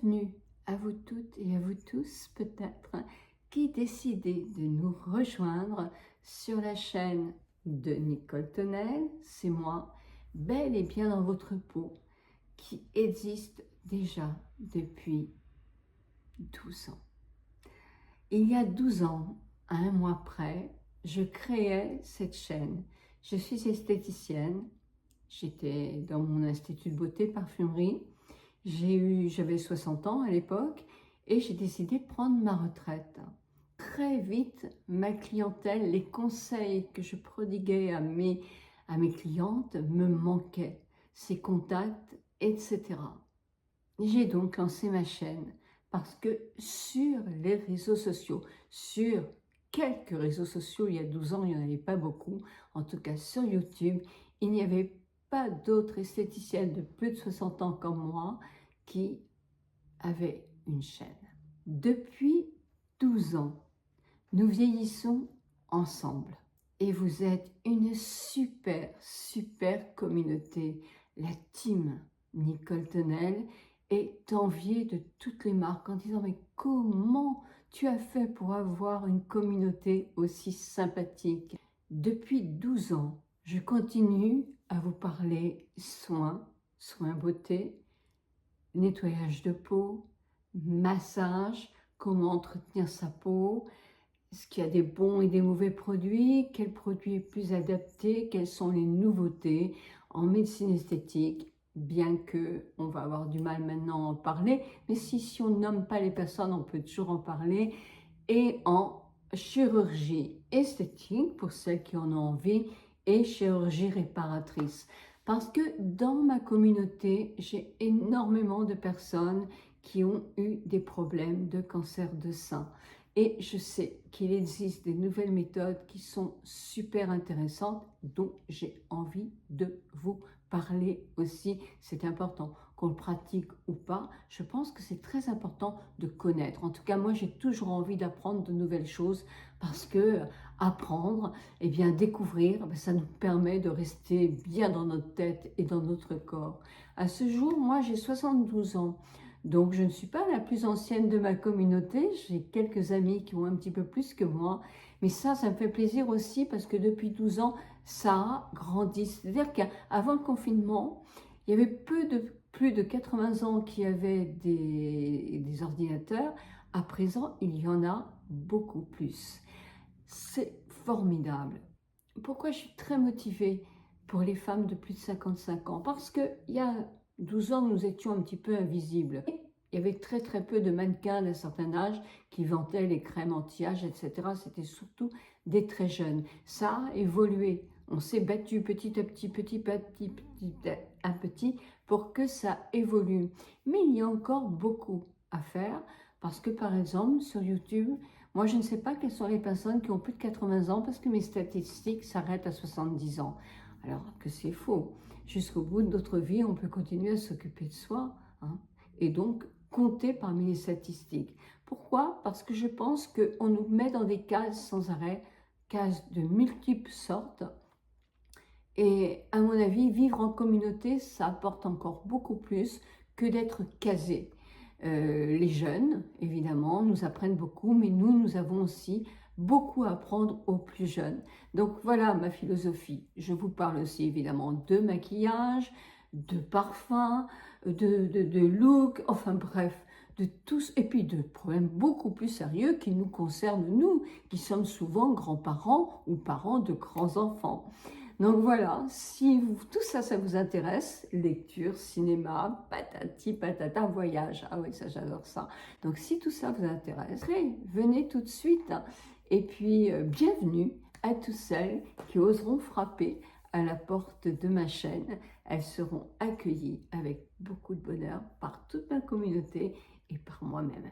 bienvenue à vous toutes et à vous tous peut-être qui décidez de nous rejoindre sur la chaîne de Nicole Tonnel, c'est moi, bel et bien dans votre peau, qui existe déjà depuis 12 ans. Il y a 12 ans, à un mois près, je créais cette chaîne. Je suis esthéticienne, j'étais dans mon institut de beauté parfumerie. J'avais 60 ans à l'époque et j'ai décidé de prendre ma retraite. Très vite, ma clientèle, les conseils que je prodiguais à mes clientes me manquaient, ces contacts, etc. J'ai donc lancé ma chaîne parce que sur les réseaux sociaux, sur quelques réseaux sociaux, il y a 12 ans, il n'y en avait pas beaucoup, en tout cas sur YouTube, il n'y avait pas d'autres esthéticiennes de plus de 60 ans comme moi qui avaient une chaîne. Depuis 12 ans, nous vieillissons ensemble et vous êtes une super communauté. La team Nicole Tonnel est enviée de toutes les marques en disant mais comment tu as fait pour avoir une communauté aussi sympathique? Depuis 12 ans, je continue à vous parler soins beauté, nettoyage de peau, massage, comment entretenir sa peau, est-ce qu'il y a des bons et des mauvais produits, quel produit est plus adapté, quelles sont les nouveautés en médecine esthétique, bien que on va avoir du mal maintenant à en parler, mais si on nomme pas les personnes, on peut toujours en parler, et en chirurgie esthétique, pour celles qui en ont envie, et chirurgie réparatrice. Parce que dans ma communauté, j'ai énormément de personnes qui ont eu des problèmes de cancer de sein. Et je sais qu'il existe des nouvelles méthodes qui sont super intéressantes, dont j'ai envie de vous parler aussi. C'est important qu'on le pratique ou pas. Je pense que c'est très important de connaître. En tout cas, moi, j'ai toujours envie d'apprendre de nouvelles choses parce que apprendre, et bien découvrir, ça nous permet de rester bien dans notre tête et dans notre corps. À ce jour, moi, j'ai 72 ans. Donc, je ne suis pas la plus ancienne de ma communauté. J'ai quelques amis qui ont un petit peu plus que moi. Mais ça me fait plaisir aussi parce que depuis 12 ans, ça a grandi. C'est-à-dire qu'avant le confinement, il y avait plus de 80 ans qui avaient des ordinateurs. À présent, il y en a beaucoup plus. C'est formidable. Pourquoi je suis très motivée pour les femmes de plus de 55 ans? Parce qu'il y a 12 ans, nous étions un petit peu invisibles. Il y avait très peu de mannequins d'un certain âge qui vantaient les crèmes anti-âge, etc. C'était surtout des très jeunes. Ça a évolué. On s'est battu petit à petit pour que ça évolue. Mais il y a encore beaucoup à faire parce que par exemple sur YouTube, moi je ne sais pas quelles sont les personnes qui ont plus de 80 ans parce que mes statistiques s'arrêtent à 70 ans. Alors que c'est faux. Jusqu'au bout de notre vie, on peut continuer à s'occuper de soi, hein, et donc compter parmi les statistiques. Pourquoi? Parce que je pense qu'on nous met dans des cases sans arrêt, cases de multiples sortes. Et à mon avis, vivre en communauté, ça apporte encore beaucoup plus que d'être casé. Les jeunes, évidemment, nous apprennent beaucoup, mais nous avons aussi beaucoup à apprendre aux plus jeunes. Donc voilà ma philosophie. Je vous parle aussi évidemment de maquillage, de parfum, de look, enfin bref, de tous, et puis de problèmes beaucoup plus sérieux qui nous concernent nous, qui sommes souvent grands-parents ou parents de grands-enfants. Donc voilà, si tout ça, ça vous intéresse, lecture, cinéma, patati patata, voyage, ah oui, ça j'adore ça. Donc si tout ça vous intéresse, venez tout de suite. Et puis bienvenue à tous celles qui oseront frapper à la porte de ma chaîne. Elles seront accueillies avec beaucoup de bonheur par toute ma communauté et par moi-même.